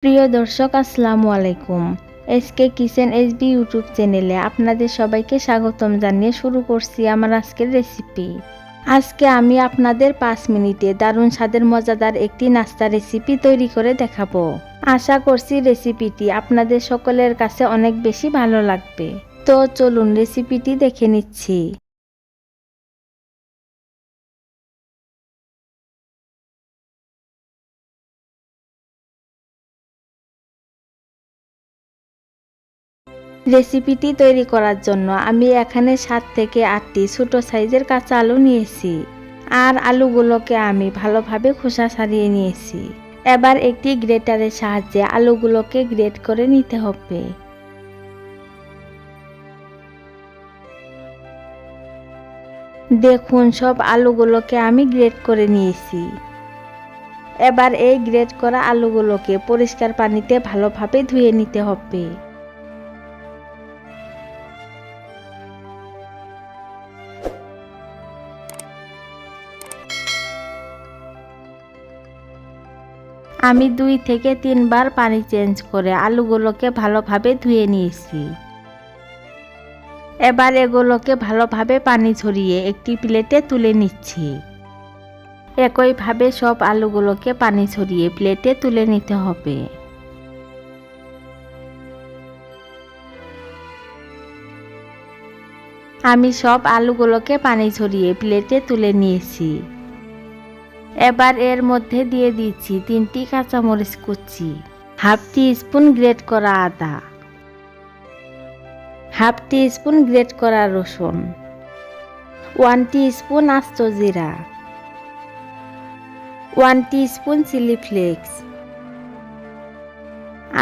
প্রিয় দর্শক আসসালামু আলাইকুম। এসকে কিচেন এসবি ইউটিউব চ্যানেলে আপনাদের সবাইকে স্বাগতম জানিয়ে শুরু করছি আমার আজকের রেসিপি। আজকে আমি আপনাদের 5 মিনিটে দারুণ স্বাদের মজাদার একটি নাস্তা রেসিপি তৈরি করে দেখাবো। আশা করছি রেসিপিটি আপনাদের সকলের কাছে অনেক বেশি ভালো লাগবে। তো চলুন রেসিপিটি দেখে নিচ্ছি। রেসিপিটি তৈরি করার জন্য আমি এখানে 7 থেকে 8টি ছোট সাইজের কাঁচা আলু নিয়েছি। আর আলুগুলোকে আমি ভালোভাবে খোসা ছাড়িয়ে নিয়েছি। এবার একটি গ্রেটারের সাহায্যে আলুগুলোকে গ্রেট করে নিতে হবে। দেখুন সব আলুগুলোকে আমি গ্রেট করে নিয়েছি। এবার এই গ্রেট করা আলুগুলোকে পরিষ্কার পানিতে ভালোভাবে ধুয়ে নিতে হবে। আমি 2 থেকে 3 বার পানি চেঞ্জ করে আলুগুলোকে ভালোভাবে ধুয়ে নিয়েছি। এবার এগুলোকে ভালোভাবে পানি ঝরিয়ে একটি প্লেটে তুলে নিচ্ছি। একইভাবে সব আলুগুলোকে পানি ঝরিয়ে প্লেটে তুলে নিতে হবে। আমি সব আলুগুলোকে পানি ঝরিয়ে প্লেটে তুলে নিয়েছি। এবার এর মধ্যে দিয়ে দিচ্ছি 3টি কাঁচামরিচ কুচি, হাফ টি স্পুন গ্রেট করা আদা, হাফ টি স্পুন গ্রেট করা রসুন, 1 টি স্পুন আস্ত জিরা, 1 টি স্পুন চিলি ফ্লেক্স।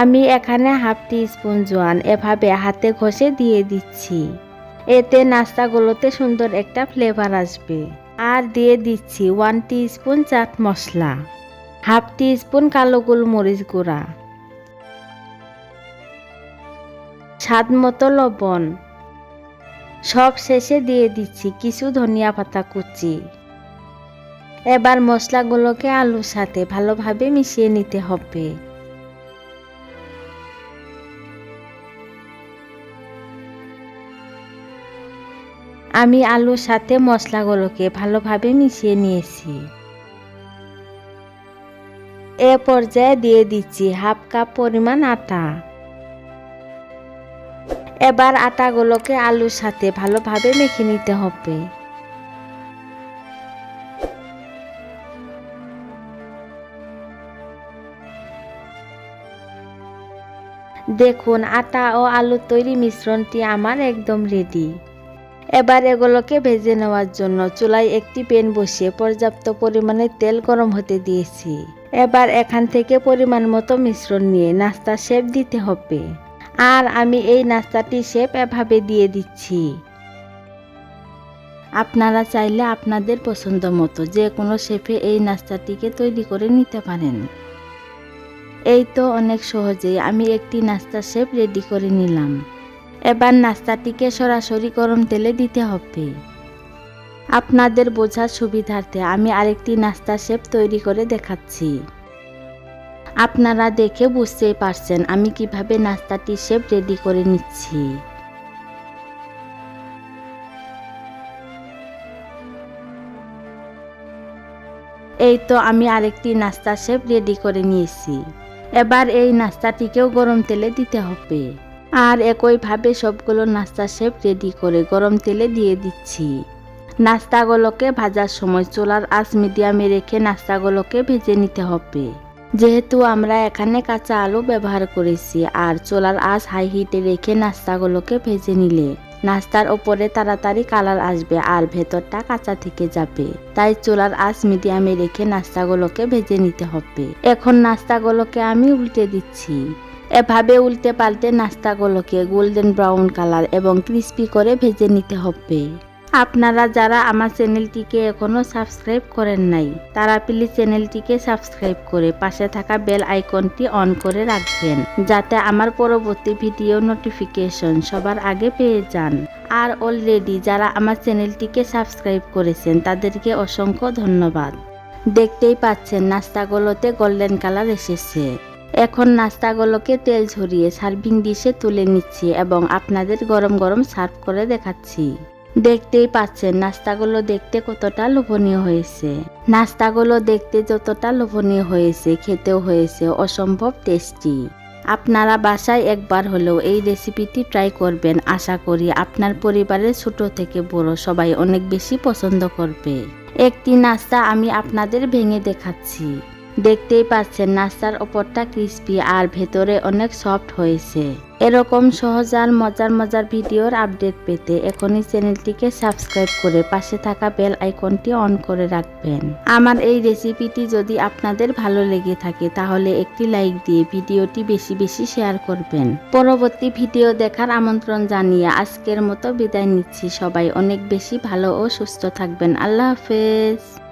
আমি এখানে হাফ টি স্পুন জোয়ান এভাবে হাতে ঘষে দিয়ে দিচ্ছি। এতে নাস্তাগুলোতে সুন্দর একটা ফ্লেভার আসবে। আর দিয়ে দিচ্ছি 1 টি স্পুন চাট মশলা, হাফ টি স্পুন কালো গোলমরিচ গুঁড়া, স্বাদ মতো লবণ। সব শেষে দিয়ে দিচ্ছি কিছু ধনিয়া পাতা কুচি। এবার মশলাগুলোকে আলুর সাথে ভালোভাবে মিশিয়ে নিতে হবে। আমি আলুর সাথে মশলাগুলোকে ভালোভাবে মিশিয়ে নিয়েছি। এ পর্যায়ে দিয়ে দিচ্ছি হাফ কাপ পরিমাণ আটা। এবার আটাগুলোকে আলুর সাথে ভালোভাবে মেখে নিতে হবে। দেখুন আটা ও আলুর তৈরি মিশ্রণটি আমার একদম রেডি। এবার এগুলোকে ভেজে নেওয়ার জন্য চুলায় একটি প্যান বসিয়ে পর্যাপ্ত পরিমাণে তেল গরম হতে দিয়েছি। এবার এখান থেকে পরিমাণ মতো মিশ্রণ নিয়ে নাস্তা শেপ দিতে হবে। আর আমি এই নাস্তাটি শেপ এভাবে দিয়ে দিচ্ছি। আপনারা চাইলে আপনাদের পছন্দ মতো যে কোনো শেপে এই নাস্তাটিকে তৈরি করে নিতে পারেন। এই তো অনেক সহজেই আমি একটি নাস্তা শেপ রেডি করে নিলাম। এবার নাস্তাটিকে সরাসরি গরম তেলে দিতে হবে। আপনাদের বোঝার সুবিধার্থে আমি আরেকটি নাস্তা শেপ তৈরি করে দেখাচ্ছি। আপনারা দেখে বুঝতেই পারছেন আমি কিভাবে নাস্তাটি শেপ রেডি করে নিচ্ছি। এই তো আমি আরেকটি নাস্তা শেপ রেডি করে নিয়েছি। এবার এই নাস্তাটিকেও গরম তেলে দিতে হবে। আর একইভাবে সবগুলো নাস্তা শেপ রেডি করে গরম তেলে দিয়ে দিচ্ছি। নাস্তাগুলোকে ভাজার সময় চুলার আঁচ মিডিয়ামে রেখে নাস্তাগুলোকে ভেজে নিতে হবে। যেহেতু আমরা এখানে কাঁচা আলু ব্যবহার করেছি আর চুলার আঁচ হাই হিটে রেখে নাস্তাগুলোকে ভেজে নিলে নাস্তার ওপরে তাড়াতাড়ি কালার আসবে আর ভেতরটা কাঁচা থেকে যাবে। তাই চুলার আঁচ মিডিয়ামে রেখে নাস্তাগুলোকে ভেজে নিতে হবে। এখন নাস্তাগুলোকে আমি উল্টে দিচ্ছি। এভাবে উল্টে পাল্টে নাস্তাগুলোকে গোল্ডেন ব্রাউন কালার এবং ক্রিস্পি করে ভেজে নিতে হবে। আপনারা যারা আমার চ্যানেলটিকে এখনো সাবস্ক্রাইব করেন নাই তারা প্লিজ চ্যানেলটিকে সাবস্ক্রাইব করে পাশে থাকা বেল আইকনটি অন করে রাখবেন, যাতে আমার পরবর্তী ভিডিও নোটিফিকেশন সবার আগে পেয়ে যান। আর অলরেডি যারা আমার চ্যানেলটিকে সাবস্ক্রাইব করেছেন তাদেরকে অসংখ্য ধন্যবাদ। দেখতেই পাচ্ছেন নাস্তাগুলোতে গোল্ডেন কালার এসেছে। এখন নাস্তাগুলোকে তেল ঝরিয়ে সার্ভিং ডিশে তুলে নিচ্ছি এবং আপনাদের গরম গরম সার্ভ করে দেখাচ্ছি। দেখতেই পাচ্ছেন নাস্তাগুলো দেখতে কতটা লোভনীয় হয়েছে। নাস্তাগুলো দেখতে যতটা লোভনীয় হয়েছে, খেতেও হয়েছে অসম্ভব টেস্টি। আপনারা বাসায় একবার হলেও এই রেসিপিটি ট্রাই করবেন। আশা করি আপনার পরিবারের ছোট থেকে বড় সবাই অনেক বেশি পছন্দ করবে। একটি নাস্তা আমি আপনাদের ভেঙে দেখাচ্ছি। দেখতেই পাচ্ছেন নাস্তার ওপরটা ক্রিস্পি আর ভেতরে অনেক সফট হয়েছে। এরকম সহজ আর মজার মজার ভিডিওর আপডেট পেতে এখনই চ্যানেলটিকে সাবস্ক্রাইব করে পাশে থাকা বেল আইকনটি অন করে রাখবেন। আমার এই রেসিপিটি যদি আপনাদের ভালো লেগে থাকে তাহলে একটি লাইক দিয়ে ভিডিওটি বেশি বেশি শেয়ার করবেন। পরবর্তী ভিডিও দেখার আমন্ত্রণ জানিয়ে আজকের মতো বিদায় নিচ্ছি। সবাই অনেক বেশি ভালো ও সুস্থ থাকবেন। আল্লাহ হাফেজ।